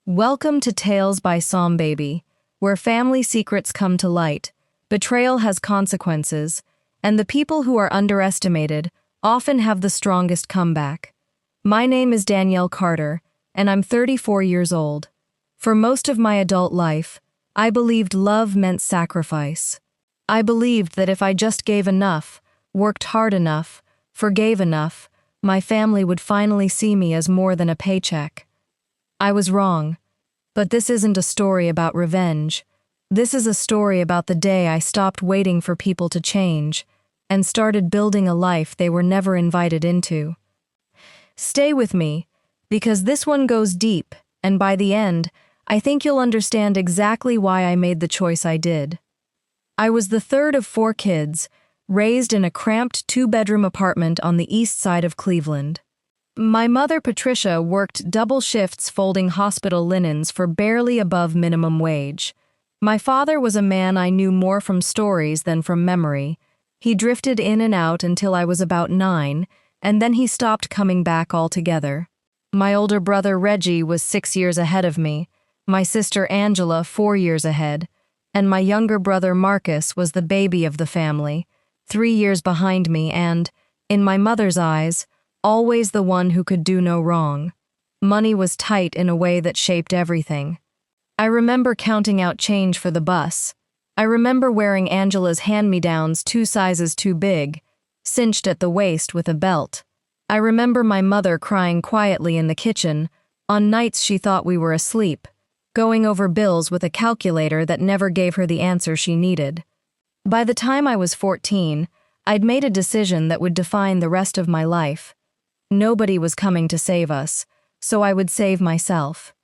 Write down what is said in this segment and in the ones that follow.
Welcome to Tales by Sombaby, where family secrets come to light, betrayal has consequences, and the people who are underestimated often have the strongest comeback. My name is Danielle Carter, and I'm 34 years old. For most of my adult life, I believed love meant sacrifice. I believed that if I just gave enough, worked hard enough, forgave enough, my family would finally see me as more than a paycheck. I was wrong. But this isn't a story about revenge. This is a story about the day I stopped waiting for people to change and started building a life they were never invited into. Stay with me, because this one goes deep, and by the end, I think you'll understand exactly why I made the choice I did. I was the third of 4 kids, raised in a cramped 2-bedroom apartment on the east side of Cleveland. My mother, Patricia, worked double shifts folding hospital linens for barely above minimum wage. My father was a man I knew more from stories than from memory. He drifted in and out until I was about 9, and then he stopped coming back altogether. My older brother, Reggie, was 6 years ahead of me, my sister, Angela, 4 years ahead, and my younger brother, Marcus, was the baby of the family, 3 years behind me and, in my mother's eyes, always the one who could do no wrong. Money was tight in a way that shaped everything. I remember counting out change for the bus. I remember wearing Angela's hand-me-downs 2 sizes too big, cinched at the waist with a belt. I remember my mother crying quietly in the kitchen, on nights she thought we were asleep, going over bills with a calculator that never gave her the answer she needed. By the time I was 14, I'd made a decision that would define the rest of my life. Nobody was coming to save us, so I would save myself.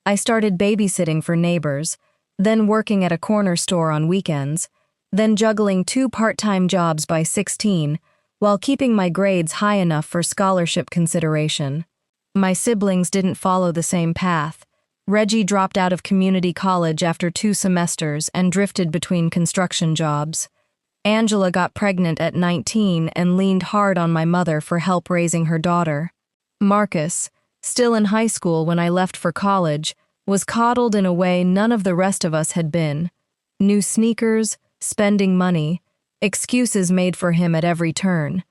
I started babysitting for neighbors, then working at a corner store on weekends, then juggling 2 part-time jobs by 16, while keeping my grades high enough for scholarship consideration. My siblings didn't follow the same path. Reggie dropped out of community college after 2 semesters and drifted between construction jobs. Angela got pregnant at 19 and leaned hard on my mother for help raising her daughter. Marcus, still in high school when I left for college, was coddled in a way none of the rest of us had been. New sneakers, spending money, excuses made for him at every turn.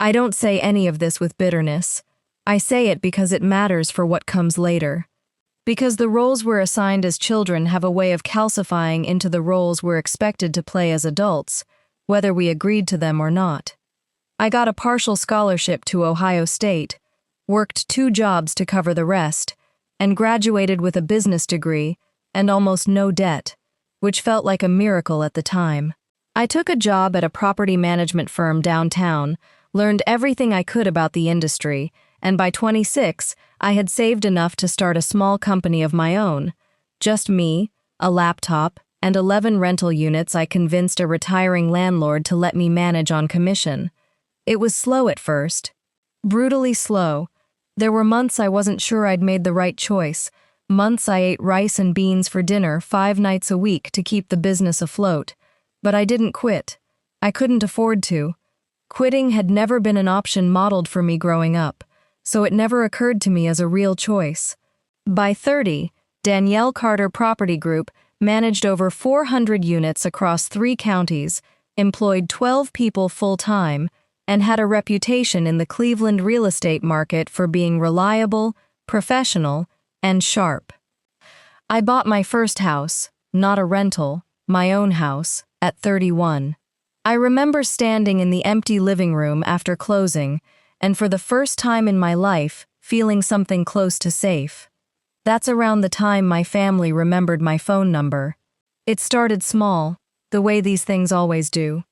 I don't say any of this with bitterness. I say it because it matters for what comes later. Because the roles we're assigned as children have a way of calcifying into the roles we're expected to play as adults, whether we agreed to them or not. I got a partial scholarship to Ohio State, worked 2 jobs to cover the rest, and graduated with a business degree and almost no debt, which felt like a miracle at the time. I took a job at a property management firm downtown, learned everything I could about the industry, and by 26, I had saved enough to start a small company of my own. Just me, a laptop, and 11 rental units I convinced a retiring landlord to let me manage on commission. It was slow at first. Brutally slow. There were months I wasn't sure I'd made the right choice. Months I ate rice and beans for dinner 5 nights a week to keep the business afloat. But I didn't quit. I couldn't afford to. Quitting had never been an option modeled for me growing up, so it never occurred to me as a real choice. By 30, Danielle Carter Property Group managed over 400 units across 3 counties, employed 12 people full-time, and had a reputation in the Cleveland real estate market for being reliable, professional, and sharp. I bought my first house, not a rental, my own house, at 31. I remember standing in the empty living room after closing, and for the first time in my life, feeling something close to safe. That's around the time my family remembered my phone number. It started small, the way these things always do.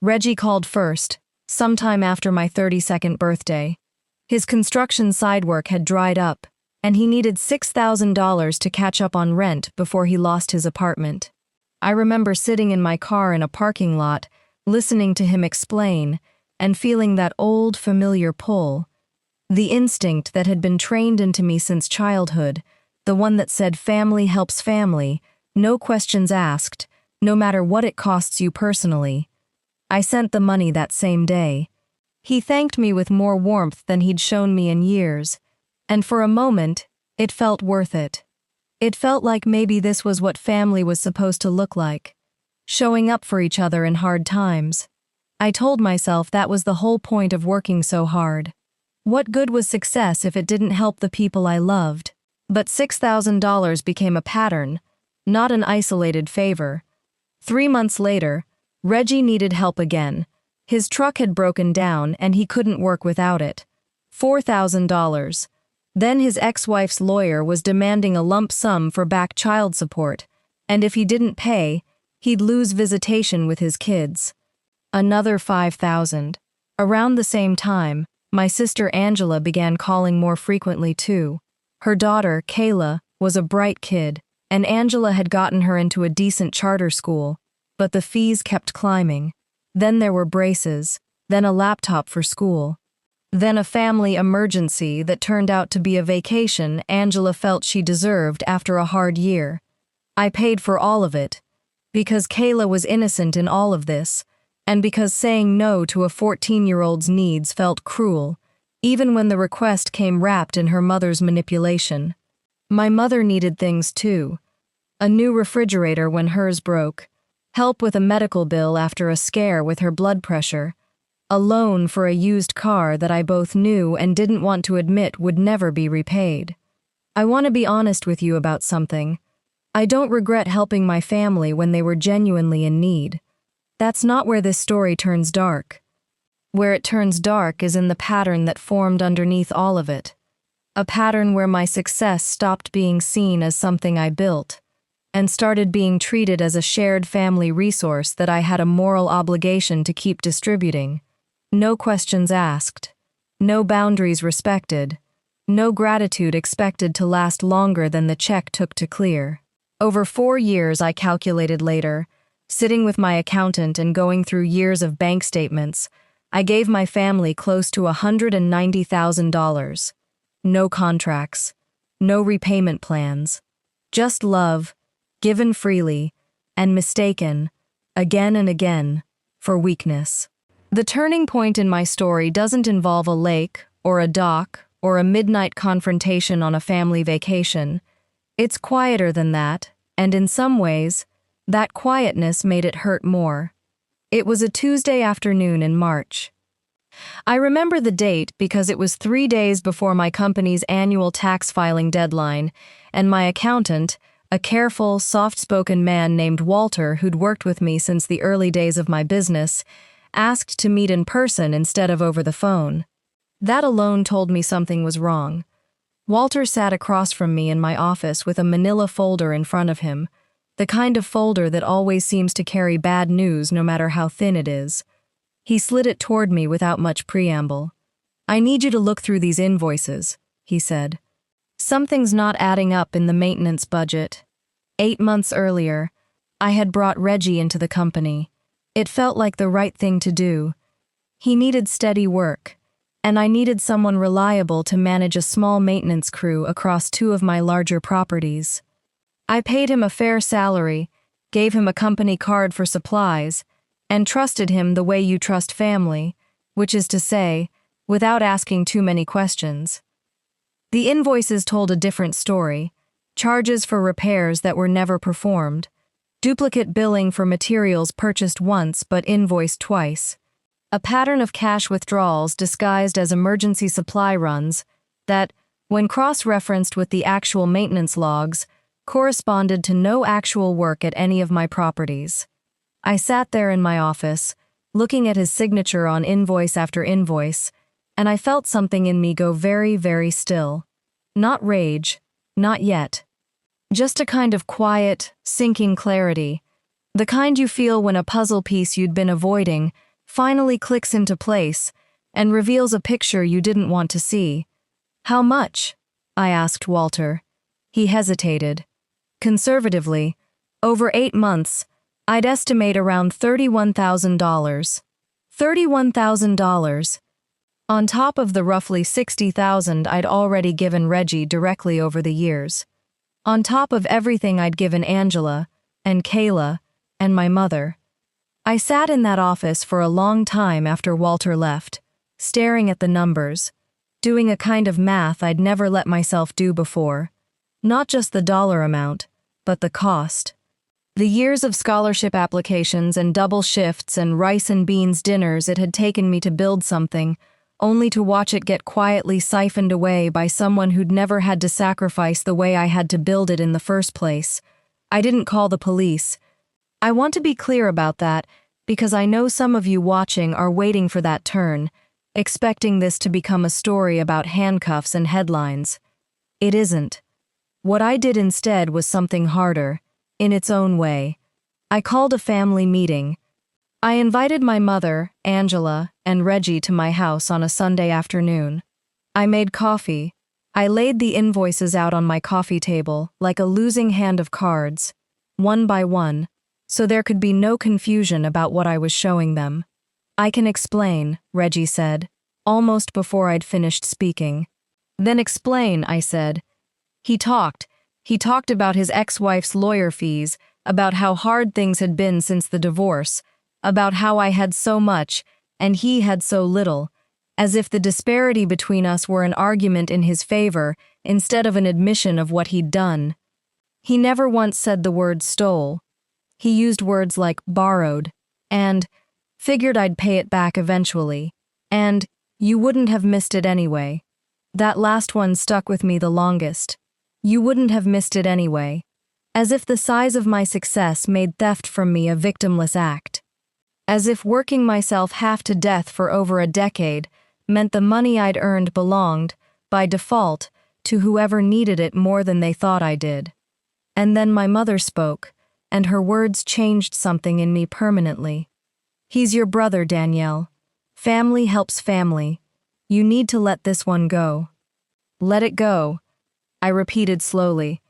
Reggie called first, sometime after my 32nd birthday. His construction side work had dried up, and he needed $6,000 to catch up on rent before he lost his apartment. I remember sitting in my car in a parking lot, listening to him explain, and feeling that old, familiar pull. The instinct that had been trained into me since childhood, the one that said family helps family, no questions asked, no matter what it costs you personally. I sent the money that same day. He thanked me with more warmth than he'd shown me in years, and for a moment, it felt worth it. It felt like maybe this was what family was supposed to look like, showing up for each other in hard times. I told myself that was the whole point of working so hard. What good was success if it didn't help the people I loved? But $6,000 became a pattern, not an isolated favor. 3 months later, Reggie needed help again. His truck had broken down and he couldn't work without it. $4,000. Then his ex-wife's lawyer was demanding a lump sum for back child support, and if he didn't pay, he'd lose visitation with his kids. Another $5,000. Around the same time, my sister Angela began calling more frequently too. Her daughter, Kayla, was a bright kid, and Angela had gotten her into a decent charter school, but the fees kept climbing. Then there were braces, then a laptop for school. Then a family emergency that turned out to be a vacation Angela felt she deserved after a hard year. I paid for all of it, because Kayla was innocent in all of this, and because saying no to a 14-year-old's needs felt cruel, even when the request came wrapped in her mother's manipulation. My mother needed things too. A new refrigerator when hers broke, help with a medical bill after a scare with her blood pressure, a loan for a used car that I both knew and didn't want to admit would never be repaid. I want to be honest with you about something. I don't regret helping my family when they were genuinely in need. That's not where this story turns dark. Where it turns dark is in the pattern that formed underneath all of it. A pattern where my success stopped being seen as something I built, and started being treated as a shared family resource that I had a moral obligation to keep distributing. No questions asked, no boundaries respected, no gratitude expected to last longer than the check took to clear. Over 4 years, I calculated later, sitting with my accountant and going through years of bank statements, I gave my family close to $190,000. No contracts, no repayment plans, just love, given freely, and mistaken, again and again, for weakness. The turning point in my story doesn't involve a lake, or a dock, or a midnight confrontation on a family vacation. It's quieter than that, and in some ways, that quietness made it hurt more. It was a Tuesday afternoon in March. I remember the date because it was 3 days before my company's annual tax filing deadline, and my accountant, a careful, soft-spoken man named Walter who'd worked with me since the early days of my business, asked to meet in person instead of over the phone. That alone told me something was wrong. Walter sat across from me in my office with a manila folder in front of him, the kind of folder that always seems to carry bad news no matter how thin it is. He slid it toward me without much preamble. "I need you to look through these invoices," he said. "Something's not adding up in the maintenance budget." 8 months earlier, I had brought Reggie into the company. It felt like the right thing to do. He needed steady work, and I needed someone reliable to manage a small maintenance crew across 2 of my larger properties. I paid him a fair salary, gave him a company card for supplies, and trusted him the way you trust family, which is to say, without asking too many questions. The invoices told a different story: charges for repairs that were never performed, duplicate billing for materials purchased once but invoiced twice, a pattern of cash withdrawals disguised as emergency supply runs that, when cross-referenced with the actual maintenance logs, corresponded to no actual work at any of my properties. I sat there in my office, looking at his signature on invoice after invoice, and I felt something in me go very, very still. Not rage, not yet. Just a kind of quiet, sinking clarity, the kind you feel when a puzzle piece you'd been avoiding finally clicks into place and reveals a picture you didn't want to see. "How much?" I asked Walter. He hesitated. Conservatively, over 8 months, I'd estimate around $31,000. $31,000. On top of the roughly $60,000 I'd already given Reggie directly over the years. On top of everything I'd given Angela, and Kayla, and my mother. I sat in that office for a long time after Walter left, staring at the numbers, doing a kind of math I'd never let myself do before. Not just the dollar amount, but the cost. The years of scholarship applications and double shifts and rice and beans dinners it had taken me to build something, only to watch it get quietly siphoned away by someone who'd never had to sacrifice the way I had to build it in the first place. I didn't call the police. I want to be clear about that, because I know some of you watching are waiting for that turn, expecting this to become a story about handcuffs and headlines. It isn't. What I did instead was something harder, in its own way. I called a family meeting. I invited my mother, Angela, and Reggie to my house on a Sunday afternoon. I made coffee. I laid the invoices out on my coffee table like a losing hand of cards, one by one, so there could be no confusion about what I was showing them. "I can explain," Reggie said, almost before I'd finished speaking. "Then explain," I said. He talked about his ex-wife's lawyer fees, about how hard things had been since the divorce, about how I had so much and he had so little, as if the disparity between us were an argument in his favor instead of an admission of what he'd done. He never once said the word stole. He used words like borrowed, and figured I'd pay it back eventually, and you wouldn't have missed it anyway. That last one stuck with me the longest. You wouldn't have missed it anyway. As if the size of my success made theft from me a victimless act. As if working myself half to death for over a decade meant the money I'd earned belonged, by default, to whoever needed it more than they thought I did. And then my mother spoke, and her words changed something in me permanently. "He's your brother, Danielle. Family helps family. You need to let this one go." "Let it go," I repeated slowly.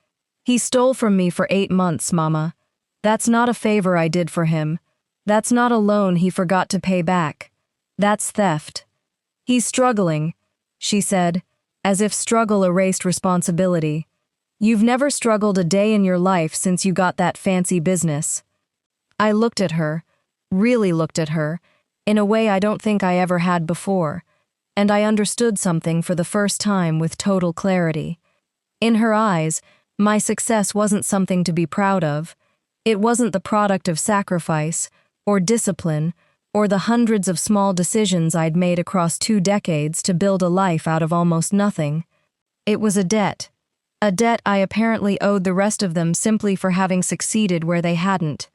"He stole from me for 8 months, Mama. That's not a favor I did for him. That's not a loan he forgot to pay back. That's theft. He's struggling," she said, as if struggle erased responsibility. "You've never struggled a day in your life since you got that fancy business." I looked at her, really looked at her, in a way I don't think I ever had before, and I understood something for the first time with total clarity. In her eyes, my success wasn't something to be proud of. It wasn't the product of sacrifice, or discipline, or the hundreds of small decisions I'd made across 2 decades to build a life out of almost nothing. It was a debt I apparently owed the rest of them simply for having succeeded where they hadn't.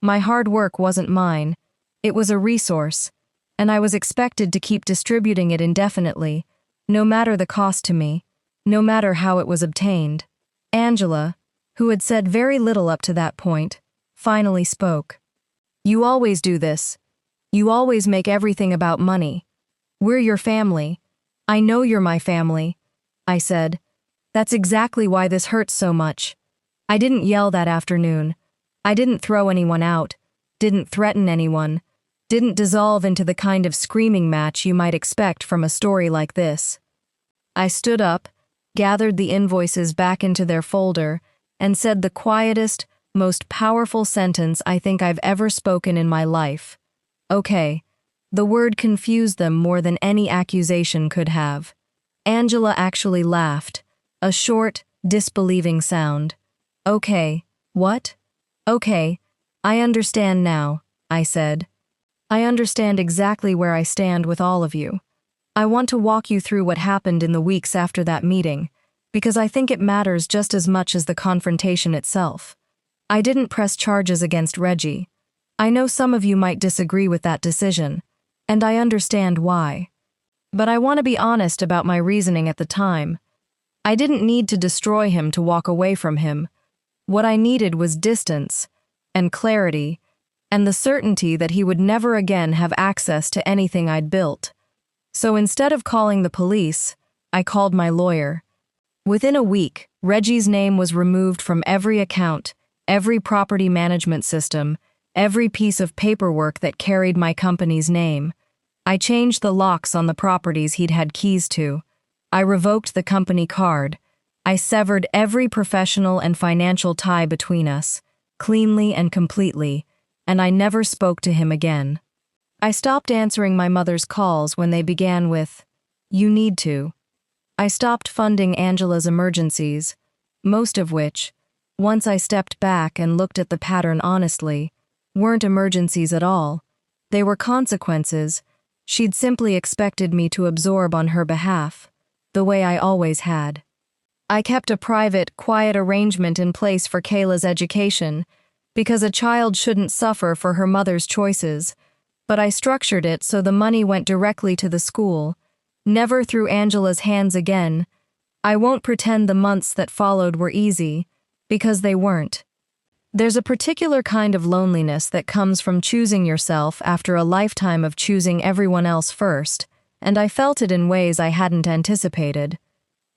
My hard work wasn't mine. It was a resource, and I was expected to keep distributing it indefinitely, no matter the cost to me, no matter how it was obtained. Angela, who had said very little up to that point, finally spoke. "You always do this. You always make everything about money. We're your family. I know you're my family," I said. "That's exactly why this hurts so much." I didn't yell that afternoon. I didn't throw anyone out, didn't threaten anyone, didn't dissolve into the kind of screaming match you might expect from a story like this. I stood up, gathered the invoices back into their folder, and said the quietest, most powerful sentence I think I've ever spoken in my life. "Okay." The word confused them more than any accusation could have. Angela actually laughed, a short, disbelieving sound. "Okay, what?" "Okay, I understand now," I said. "I understand exactly where I stand with all of you. I want to walk you through what happened in the weeks after that meeting, because I think it matters just as much as the confrontation itself. I didn't press charges against Reggie. I know some of you might disagree with that decision, and I understand why. But I want to be honest about my reasoning at the time. I didn't need to destroy him to walk away from him. What I needed was distance, and clarity, and the certainty that he would never again have access to anything I'd built. So instead of calling the police, I called my lawyer. Within a week, Reggie's name was removed from every account, every property management system, every piece of paperwork that carried my company's name. I changed the locks on the properties he'd had keys to. I revoked the company card. I severed every professional and financial tie between us, cleanly and completely, and I never spoke to him again. I stopped answering my mother's calls when they began with, "You need to." I stopped funding Angela's emergencies. most of which, once I stepped back and looked at the pattern honestly, weren't emergencies at all. They were consequences she'd simply expected me to absorb on her behalf, the way I always had. I kept a private, quiet arrangement in place for Kayla's education, because a child shouldn't suffer for her mother's choices, but I structured it so the money went directly to the school, never through Angela's hands again. I won't pretend the months that followed were easy, because they weren't. There's a particular kind of loneliness that comes from choosing yourself after a lifetime of choosing everyone else first, and I felt it in ways I hadn't anticipated.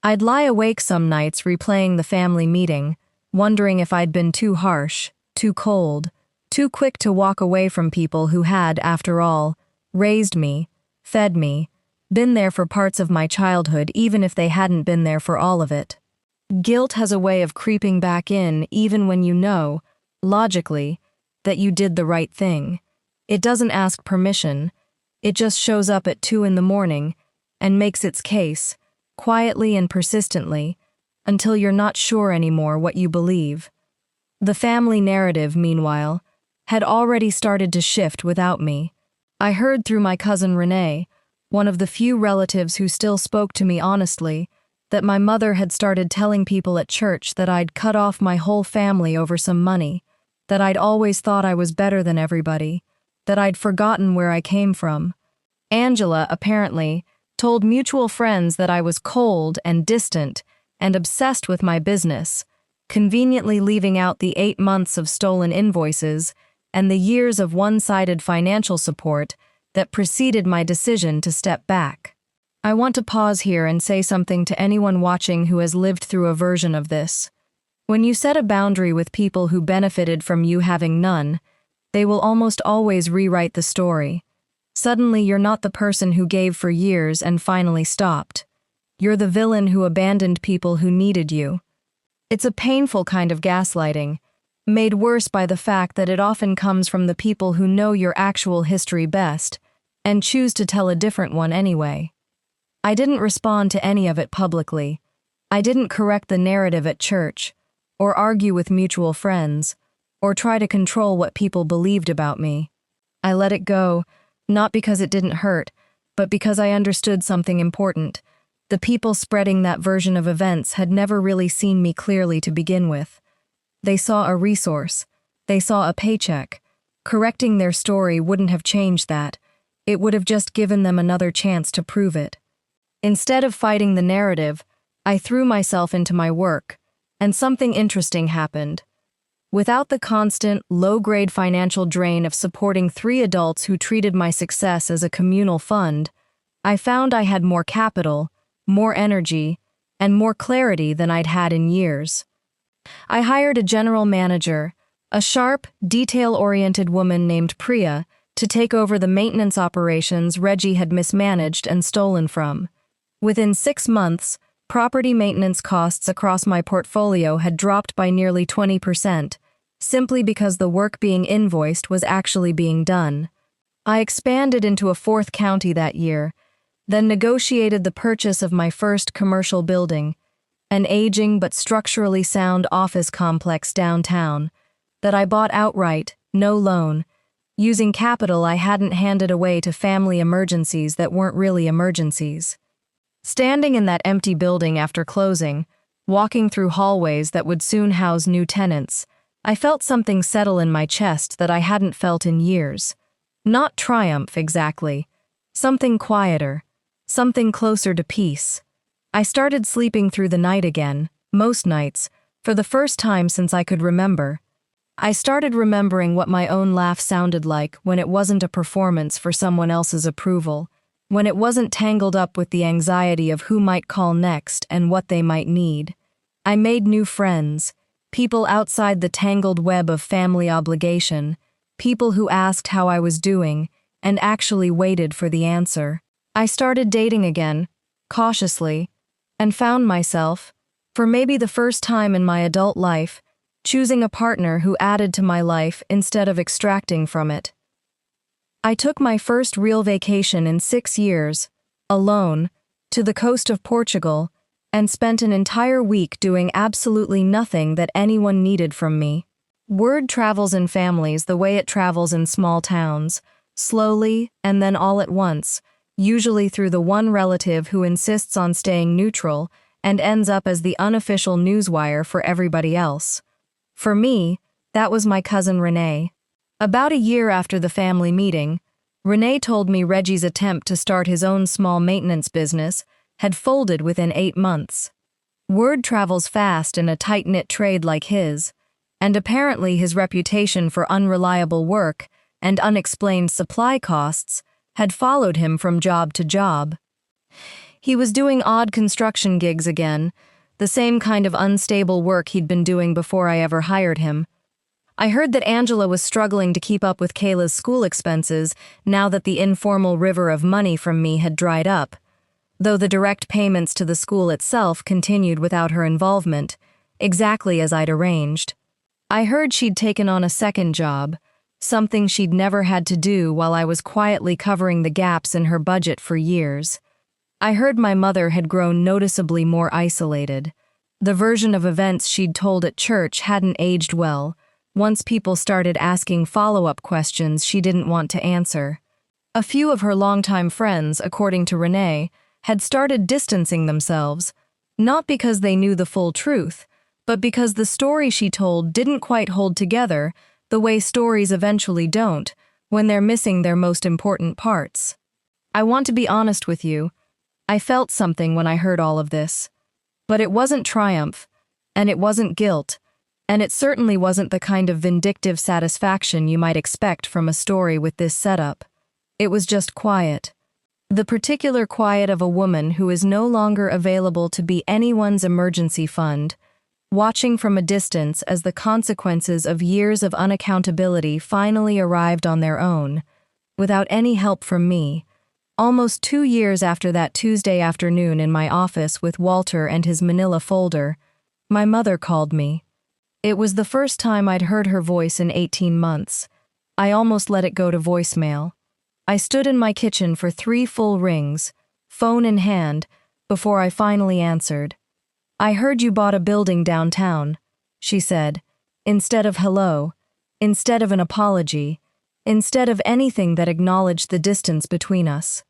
I'd lie awake some nights replaying the family meeting, wondering if I'd been too harsh, too cold, too quick to walk away from people who had, after all, raised me, fed me, been there for parts of my childhood even if they hadn't been there for all of it. Guilt has a way of creeping back in even when you know, logically, that you did the right thing. It doesn't ask permission, it just shows up at 2 a.m. and makes its case, quietly and persistently, until you're not sure anymore what you believe. The family narrative, meanwhile, had already started to shift without me. I heard through my cousin Renee, one of the few relatives who still spoke to me honestly, that my mother had started telling people at church that I'd cut off my whole family over some money, that I'd always thought I was better than everybody, that I'd forgotten where I came from. Angela, apparently, told mutual friends that I was cold and distant and obsessed with my business, conveniently leaving out the 8 months of stolen invoices and the years of one-sided financial support that preceded my decision to step back. I want to pause here and say something to anyone watching who has lived through a version of this. When you set a boundary with people who benefited from you having none, they will almost always rewrite the story. Suddenly you're not the person who gave for years and finally stopped. You're the villain who abandoned people who needed you. It's a painful kind of gaslighting, made worse by the fact that it often comes from the people who know your actual history best and choose to tell a different one anyway. I didn't respond to any of it publicly. I didn't correct the narrative at church, or argue with mutual friends, or try to control what people believed about me. I let it go, not because it didn't hurt, but because I understood something important. The people spreading that version of events had never really seen me clearly to begin with. They saw a resource. They saw a paycheck. Correcting their story wouldn't have changed that. It would have just given them another chance to prove it. Instead of fighting the narrative, I threw myself into my work, and something interesting happened. Without the constant, low-grade financial drain of supporting 3 adults who treated my success as a communal fund, I found I had more capital, more energy, and more clarity than I'd had in years. I hired a general manager, a sharp, detail-oriented woman named Priya, to take over the maintenance operations Reggie had mismanaged and stolen from. Within 6 months, property maintenance costs across my portfolio had dropped by nearly 20%, simply because the work being invoiced was actually being done. I expanded into a 4th county that year, then negotiated the purchase of my first commercial building, an aging but structurally sound office complex downtown, that I bought outright, no loan, using capital I hadn't handed away to family emergencies that weren't really emergencies. Standing in that empty building after closing, walking through hallways that would soon house new tenants, I felt something settle in my chest that I hadn't felt in years. Not triumph, exactly. Something quieter. Something closer to peace. I started sleeping through the night again, most nights, for the first time since I could remember. I started remembering what my own laugh sounded like when it wasn't a performance for someone else's approval, when it wasn't tangled up with the anxiety of who might call next and what they might need. I made new friends, people outside the tangled web of family obligation, people who asked how I was doing and actually waited for the answer. I started dating again, cautiously, and found myself, for maybe the first time in my adult life, choosing a partner who added to my life instead of extracting from it. I took my first real vacation in 6 years, alone, to the coast of Portugal, and spent an entire week doing absolutely nothing that anyone needed from me. Word travels in families the way it travels in small towns, slowly and then all at once, usually through the one relative who insists on staying neutral and ends up as the unofficial newswire for everybody else. For me, that was my cousin Renee. About a year after the family meeting, Renee told me Reggie's attempt to start his own small maintenance business had folded within 8 months. Word travels fast in a tight-knit trade like his, and apparently his reputation for unreliable work and unexplained supply costs had followed him from job to job. He was doing odd construction gigs again, the same kind of unstable work he'd been doing before I ever hired him. I heard that Angela was struggling to keep up with Kayla's school expenses now that the informal river of money from me had dried up, though the direct payments to the school itself continued without her involvement, exactly as I'd arranged. I heard she'd taken on a second job, something she'd never had to do while I was quietly covering the gaps in her budget for years. I heard my mother had grown noticeably more isolated. The version of events she'd told at church hadn't aged well, once people started asking follow-up questions she didn't want to answer. A few of her longtime friends, according to Renee, had started distancing themselves, not because they knew the full truth, but because the story she told didn't quite hold together the way stories eventually don't when they're missing their most important parts. I want to be honest with you. I felt something when I heard all of this. But it wasn't triumph, and it wasn't guilt, and it certainly wasn't the kind of vindictive satisfaction you might expect from a story with this setup. It was just quiet. The particular quiet of a woman who is no longer available to be anyone's emergency fund, watching from a distance as the consequences of years of unaccountability finally arrived on their own, without any help from me. Almost 2 years after that Tuesday afternoon in my office with Walter and his manila folder, my mother called me. It was the first time I'd heard her voice in 18 months. I almost let it go to voicemail. I stood in my kitchen for 3 full rings, phone in hand, before I finally answered. "I heard you bought a building downtown," she said, instead of hello, instead of an apology, instead of anything that acknowledged the distance between us.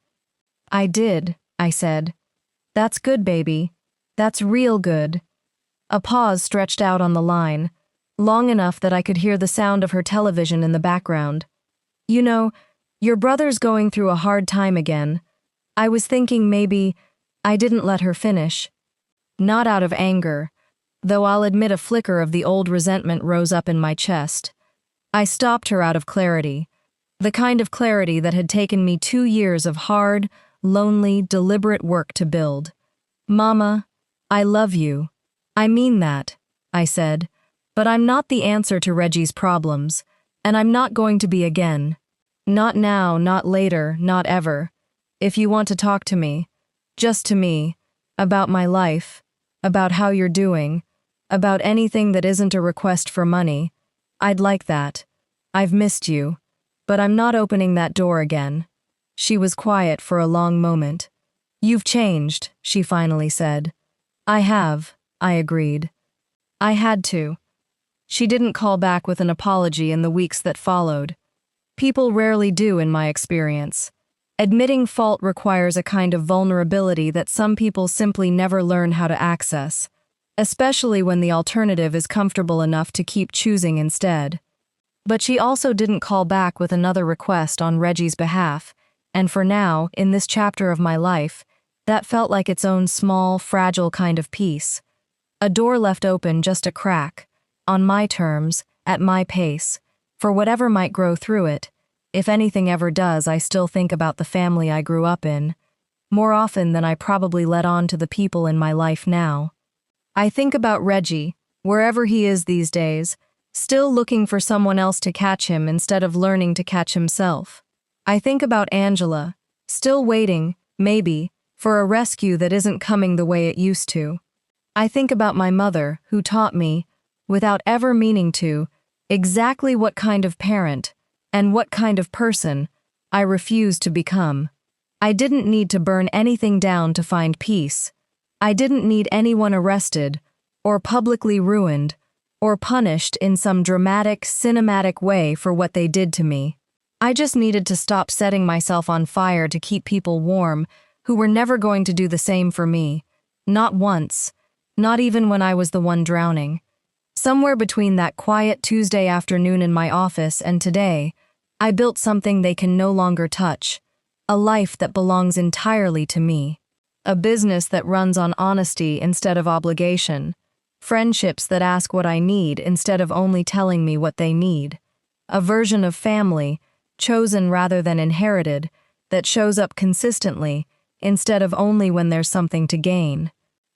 "I did," I said. "That's good, baby. That's real good." A pause stretched out on the line, long enough that I could hear the sound of her television in the background. "You know, your brother's going through a hard time again. I was thinking maybe—" I didn't let her finish. Not out of anger, though I'll admit a flicker of the old resentment rose up in my chest. I stopped her out of clarity, the kind of clarity that had taken me 2 years of hard, lonely, deliberate work to build. "Mama, I love you. I mean that," I said, "but I'm not the answer to Reggie's problems, and I'm not going to be again. Not now, not later, not ever. If you want to talk to me, just to me, about my life, about how you're doing, about anything that isn't a request for money, I'd like that. I've missed you, but I'm not opening that door again." She was quiet for a long moment. "You've changed," she finally said. "I have," I agreed. "I had to." She didn't call back with an apology in the weeks that followed. People rarely do, in my experience. Admitting fault requires a kind of vulnerability that some people simply never learn how to access, especially when the alternative is comfortable enough to keep choosing instead. But she also didn't call back with another request on Reggie's behalf, and for now, in this chapter of my life, that felt like its own small, fragile kind of peace. A door left open just a crack, on my terms, at my pace, for whatever might grow through it. If anything ever does, I still think about the family I grew up in, more often than I probably let on to the people in my life now. I think about Reggie, wherever he is these days, still looking for someone else to catch him instead of learning to catch himself. I think about Angela, still waiting, maybe, for a rescue that isn't coming the way it used to. I think about my mother, who taught me, without ever meaning to, exactly what kind of parent, and what kind of person, I refused to become. I didn't need to burn anything down to find peace. I didn't need anyone arrested, or publicly ruined, or punished in some dramatic, cinematic way for what they did to me. I just needed to stop setting myself on fire to keep people warm who were never going to do the same for me. Not once. Not even when I was the one drowning. Somewhere between that quiet Tuesday afternoon in my office and today, I built something they can no longer touch. A life that belongs entirely to me. A business that runs on honesty instead of obligation. Friendships that ask what I need instead of only telling me what they need. A version of family, chosen rather than inherited, that shows up consistently instead of only when there's something to gain.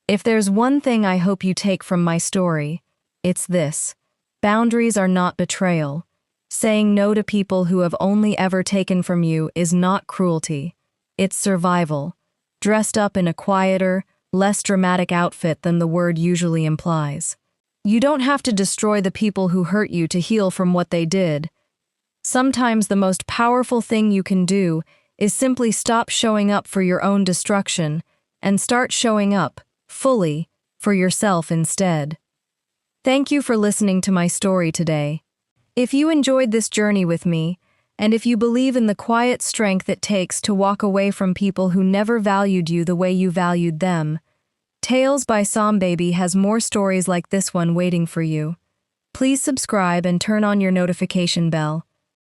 If there's one thing I hope you take from my story, it's this. Boundaries are not betrayal. Saying no to people who have only ever taken from you is not cruelty. It's survival, dressed up in a quieter, less dramatic outfit than the word usually implies. You don't have to destroy the people who hurt you to heal from what they did. Sometimes the most powerful thing you can do is simply stop showing up for your own destruction and start showing up, fully, for yourself instead. Thank you for listening to my story today. If you enjoyed this journey with me, and if you believe in the quiet strength it takes to walk away from people who never valued you the way you valued them, Tales by Sombaby has more stories like this one waiting for you. Please subscribe and turn on your notification bell